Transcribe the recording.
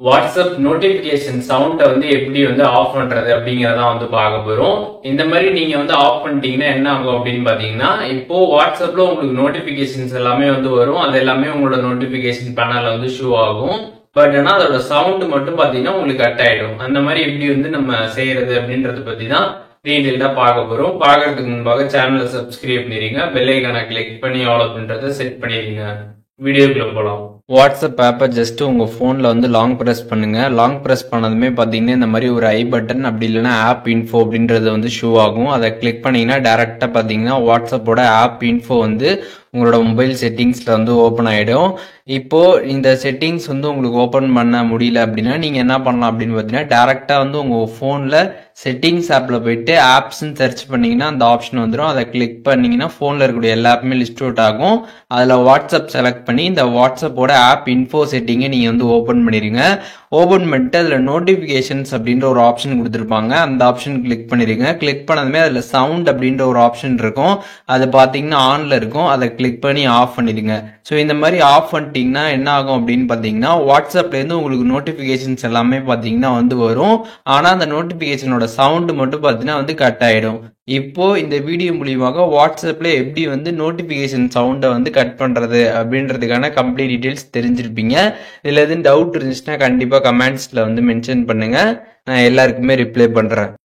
WhatsApp notification சவுண்டை வந்து எப்படி வந்து ஆஃப் பண்றது அப்படிங்கறத வந்து பார்க்க போறோம். இந்த மாதிரி நீங்க வந்து ஆஃப் பண்ணிட்டீங்கன்னா என்ன ஆகும் அப்படின்னு பாத்தீங்கன்னா, இப்போ வாட்ஸ்அப்ல உங்களுக்கு நோட்டிபிகேஷன்ஸ் எல்லாமே வந்து வரும். அது எல்லாமே உங்களோட நோட்டிபிகேஷன் பேனல்ல வந்து ஷோ ஆகும். பட் ஆனா அதோட சவுண்ட் மட்டும் பாத்தீங்கன்னா உங்களுக்கு கட் ஆயிடும். அந்த மாதிரி எப்படி வந்து நம்ம செய்யறது அப்படின்றத பத்தி தான் டீடைல்டா பார்க்க போறோம். பார்க்கறதுக்கு முன்பாக சேனலை சப்ஸ்கிரைப் பண்ணிருங்க, பெல் ஐகானை கிளிக் பண்ணி ஆல் அப்படின்றத செட் பண்ணிருங்க. வீடியோக்குள்ள போலாம். வாட்ஸ்அப் ஆப்பை ஜஸ்ட் உங்க போன்ல வந்து லாங் பிரஸ் பண்ணுங்க. லாங் பிரஸ் பண்ணதுமே பாத்தீங்கன்னா இந்த மாதிரி ஒரு ஐ பட்டன் அப்படி இல்லைன்னா ஆப் இன்ஃபோ அப்படின்றது வந்து ஷோ ஆகும். அதை கிளிக் பண்ணீங்கன்னா டைரக்டா பாத்தீங்கன்னா வாட்ஸ்அப்போட ஆப் இன்ஃபோ வந்து உங்களோட மொபைல் செட்டிங்ஸ்ல வந்து ஓப்பன் ஆயிடும். இப்போ இந்த செட்டிங்ஸ் வந்து உங்களுக்கு ஓப்பன் பண்ண முடியல அப்படின்னா நீங்க என்ன பண்ணலாம் அப்படின்னு பாத்தீங்கன்னா டைரக்டா வந்து உங்க போன்ல செட்டிங்ஸ் ஆப்ல போயிட்டு ஆப்ஸ்ன்னு சர்ச் பண்ணீங்கன்னா அந்த ஆப்ஷன் வந்துடும். அதை கிளிக் பண்ணீங்கன்னா போன்ல இருக்கக்கூடிய எல்லா ஆப்புமே லிஸ்ட் அவுட் ஆகும். அதுல வாட்ஸ்அப் செலக்ட் பண்ணி இந்த வாட்ஸ்அப்போட ஆப் இன்ஃபோ செட்டிங்கை நீங்க வந்து ஓப்பன் பண்ணிருங்க. ஓப்பன் பண்ணிட்டு அதுல நோட்டிபிகேஷன்ஸ் அப்படின்ற ஒரு ஆப்ஷன் கொடுத்துருப்பாங்க. அந்த ஆப்ஷன் கிளிக் பண்ணிருங்க. கிளிக் பண்ணதுமே அதுல சவுண்ட் அப்படின்ற ஒரு ஆப்ஷன் இருக்கும். அது பாத்தீங்கன்னா ஆன்ல இருக்கும். அதை கிளிக் பண்ணி ஆஃப் பண்ணிடுங்க. ஸோ இந்த மாதிரி ஆஃப் பண்ணிட்டீங்கன்னா என்ன ஆகும் அப்படின்னு பாத்தீங்கன்னா வாட்ஸ்அப்ல இருந்து உங்களுக்கு நோட்டிபிகேஷன்ஸ் எல்லாமே பாத்தீங்கன்னா வந்து வரும். ஆனா அந்த நோட்டிபிகேஷனோட சவுண்ட் மட்டும் பாத்தீங்கன்னா வந்து கட் ஆயிடும். இப்போ இந்த வீடியோ மூலியமாக வாட்ஸ்அப்ல எப்படி வந்து நோட்டிபிகேஷன் சவுண்டை வந்து கட் பண்றது அப்படின்றதுக்கான கம்ப்ளீட் டீடைல்ஸ் தெரிஞ்சிருப்பீங்க. இதுல எதுவும் டவுட் இருந்துச்சுன்னா கண்டிப்பா கமெண்ட்ஸ்ல வந்து மென்ஷன் பண்ணுங்க. நான் எல்லாருக்குமே ரிப்ளை பண்றேன்.